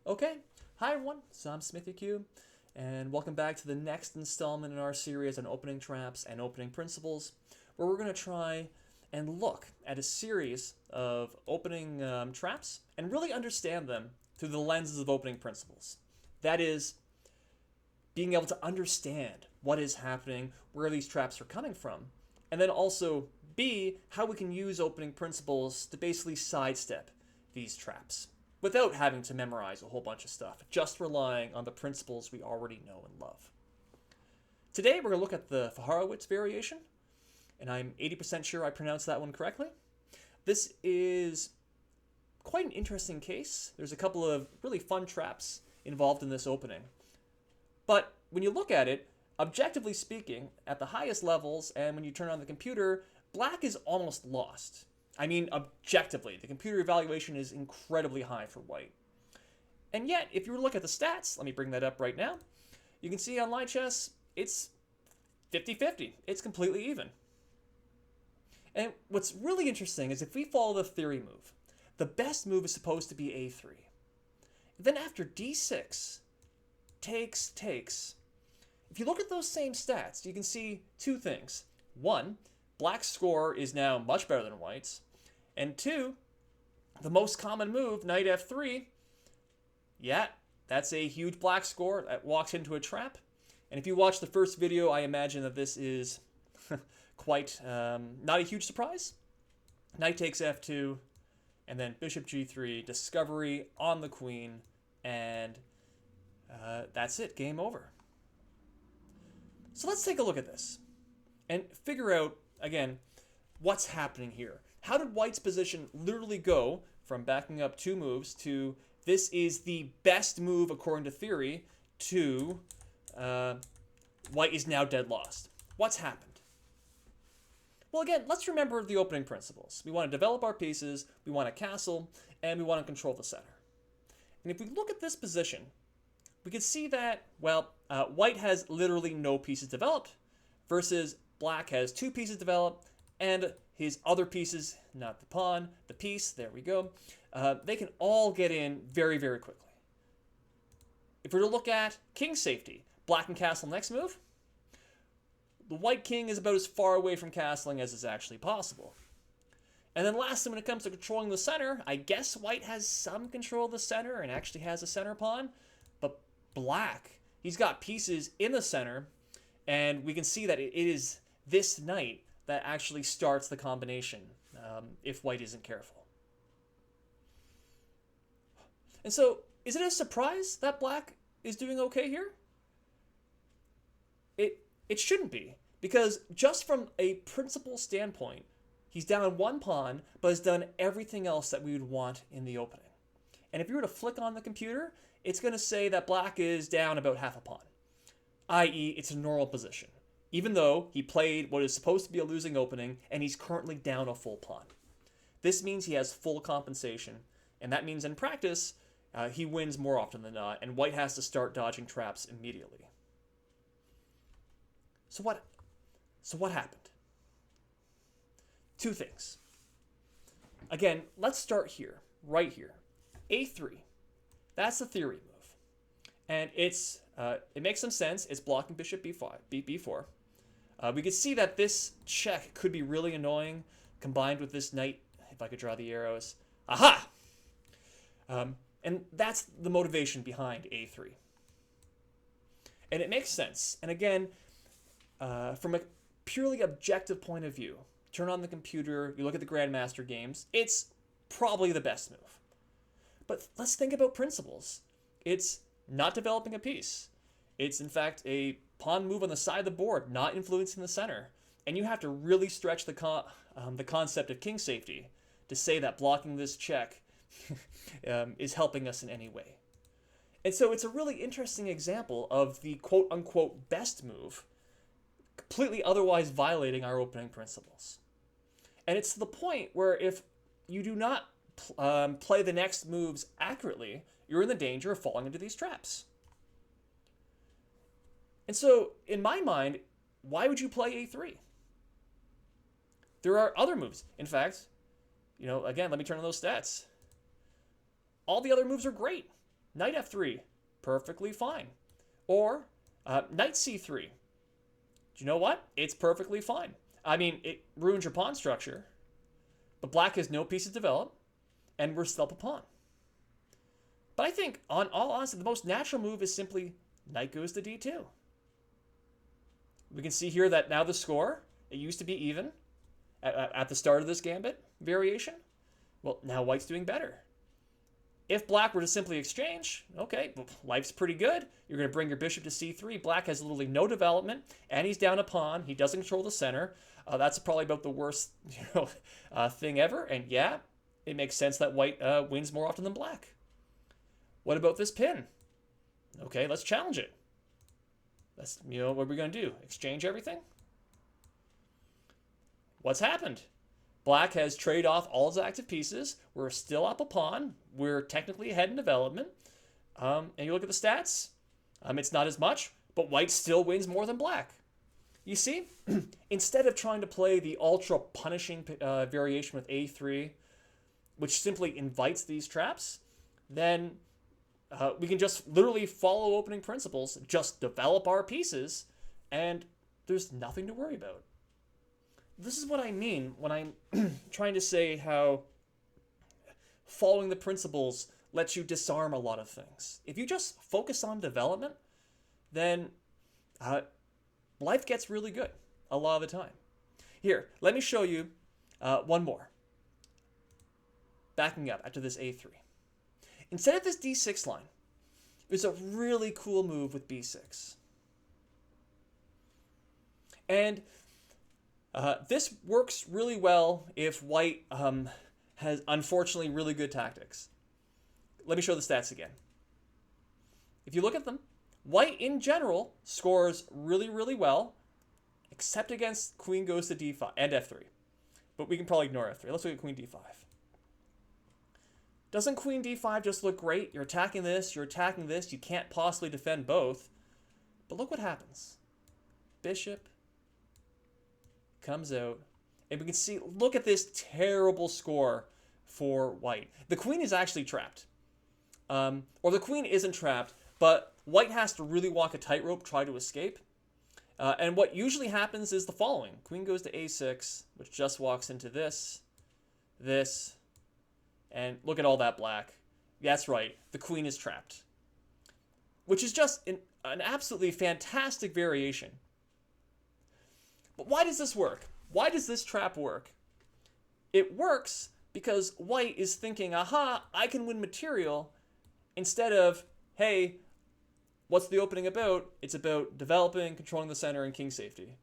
Okay, hi everyone, so I'm SmithyQ, and welcome back to the next installment in our series on opening traps and opening principles, where we're going to try and look at a series of opening traps and really understand them through the lenses of opening principles. That is, being able to understand what is happening, where these traps are coming from, and then also, B, how we can use opening principles to basically sidestep these traps without having to memorize a whole bunch of stuff, just relying on the principles we already know and love. Today, we're going to look at the Fajarowicz variation, and I'm 80% sure I pronounced that one correctly. This is quite an interesting case. There's a couple of really fun traps involved in this opening. But when you look at it, objectively speaking, at the highest levels, and when you turn on the computer, black is almost lost. I mean, objectively, the computer evaluation is incredibly high for white. And yet, if you look at the stats, let me bring that up right now, you can see on Line Chess, it's 50-50. It's completely even. And what's really interesting is if we follow the theory move, the best move is supposed to be a3. Then after d6, takes, if you look at those same stats, you can see two things. One, black's score is now much better than white's. And two, the most common move, knight f3, yeah, that's a huge black score that walks into a trap. And if you watch the first video, I imagine that this is quite not a huge surprise. Knight takes f2, and then bishop g3, discovery on the queen, and that's it, game over. So let's take a look at this and figure out, again, what's happening here. How did white's position literally go from backing up two moves to this is the best move according to theory to white is now dead lost? What's happened? Well, again, let's remember the opening principles. We want to develop our pieces, we want to castle, and we want to control the center. And if we look at this position, we can see that, well, white has literally no pieces developed versus black has two pieces developed, and his other pieces, not the pawn, the piece, there we go, they can all get in very, very quickly. If we're to look at king safety, black and castle next move, the white king is about as far away from castling as is actually possible. And then lastly, when it comes to controlling the center, I guess white has some control of the center and actually has a center pawn, but black, he's got pieces in the center, and we can see that it is this knight that actually starts the combination if white isn't careful. And so, is it a surprise that black is doing okay here? It shouldn't be, because just from a principle standpoint, he's down one pawn, but has done everything else that we would want in the opening. And if you were to flick on the computer, it's going to say that black is down about half a pawn, i.e. it's a normal position, even though he played what is supposed to be a losing opening, and he's currently down a full pawn. This means he has full compensation, and that means in practice, he wins more often than not, and white has to start dodging traps immediately. So what happened? Two things. Again, let's start here, right here. a3. That's the theory move. And it makes some sense. It's blocking bishop b5, b4. We could see that this check could be really annoying, combined with this knight, if I could draw the arrows. Aha! And that's the motivation behind a3. And it makes sense. And again, from a purely objective point of view, turn on the computer, you look at the Grandmaster games, it's probably the best move. But let's think about principles. It's not developing a piece. It's, in fact, a pawn move on the side of the board, not influencing the center. And you have to really stretch the concept of king safety to say that blocking this check is helping us in any way. And so it's a really interesting example of the quote-unquote best move completely otherwise violating our opening principles. And it's to the point where if you do not play the next moves accurately, you're in the danger of falling into these traps. And so, in my mind, why would you play a3? There are other moves. In fact, again, let me turn on those stats. All the other moves are great. knight f3, perfectly fine. Or knight c3. Do you know what? It's perfectly fine. I mean, it ruins your pawn structure, but black has no piece to develop, and we're still up a pawn. But I think, on all honesty, the most natural move is simply knight goes to d2. We can see here that now the score, it used to be even at the start of this gambit variation. Well, now white's doing better. If black were to simply exchange, okay, well, life's pretty good. You're going to bring your bishop to c3. Black has literally no development, and he's down a pawn. He doesn't control the center. That's probably about the worst thing ever. And yeah, it makes sense that white wins more often than black. What about this pin? Okay, let's challenge it. That's, what are we going to do? Exchange everything? What's happened? Black has traded off all his active pieces. We're still up a pawn. We're technically ahead in development. And you look at the stats. It's not as much, but white still wins more than black. You see, instead of trying to play the ultra punishing variation with a3, which simply invites these traps, then we can just literally follow opening principles, just develop our pieces, and there's nothing to worry about. This is what I mean when I'm trying to say how following the principles lets you disarm a lot of things. If you just focus on development, then life gets really good a lot of the time. Here, let me show you one more. Backing up after this a3. Instead of this d6 line, there's a really cool move with b6. And this works really well if white has, unfortunately, really good tactics. Let me show the stats again. If you look at them, white, in general, scores really, really well, except against queen goes to d5 and f3. But we can probably ignore f3. Let's look at queen d5. Doesn't queen d5 just look great? You're attacking this, you're attacking this. You can't possibly defend both. But look what happens. Bishop comes out, and we can see, look at this terrible score for white. The queen is actually trapped. Or the queen isn't trapped, but white has to really walk a tightrope, try to escape. And what usually happens is the following. Queen goes to a6, which just walks into this, and look at all that black. That's right, the queen is trapped. Which is just an absolutely fantastic variation. But why does this work? Why does this trap work? It works because white is thinking, aha, I can win material, instead of, hey, what's the opening about? It's about developing, controlling the center, and king safety.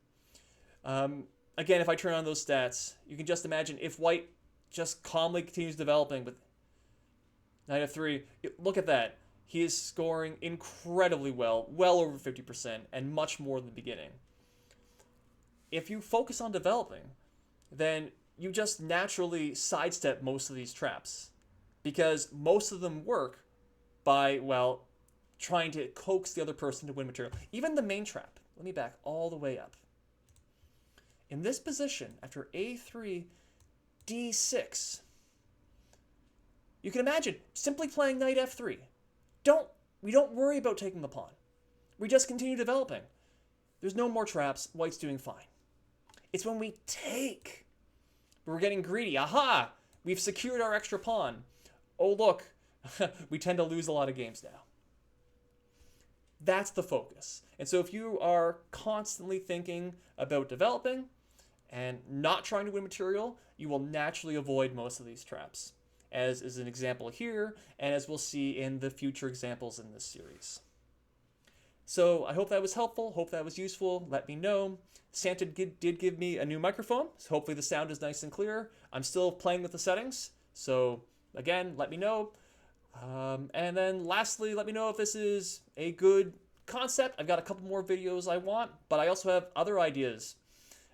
Again, if I turn on those stats, you can just imagine if white just calmly continues developing with knight f3, look at that. He is scoring incredibly well over 50%, and much more than the beginning. If you focus on developing, then you just naturally sidestep most of these traps, because most of them work by, well, trying to coax the other person to win material. Even the main trap. Let me back all the way up. In this position, after a3, d6, you can imagine simply playing knight f3. We don't worry about taking the pawn. We just continue developing. There's no more traps. White's doing fine. It's when we take, we're getting greedy. Aha! We've secured our extra pawn. Oh, look, we tend to lose a lot of games now. That's the focus. And so if you are constantly thinking about developing and not trying to win material, you will naturally avoid most of these traps, as is an example here, and as we'll see in the future examples in this series. So I hope that was helpful, hope that was useful. Let me know. Santa did give me a new microphone, so hopefully the sound is nice and clear. I'm still playing with the settings, so again, let me know. And then lastly, let me know if this is a good concept. I've got a couple more videos I want, but I also have other ideas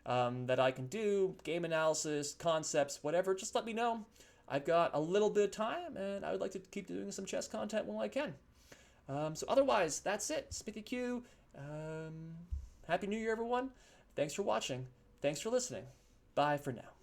that I can do, game analysis, concepts, whatever. Just let me know. I've got a little bit of time, and I would like to keep doing some chess content when I can. So otherwise, that's it. Smithy Q. Happy New Year, everyone. Thanks for watching. Thanks for listening. Bye for now.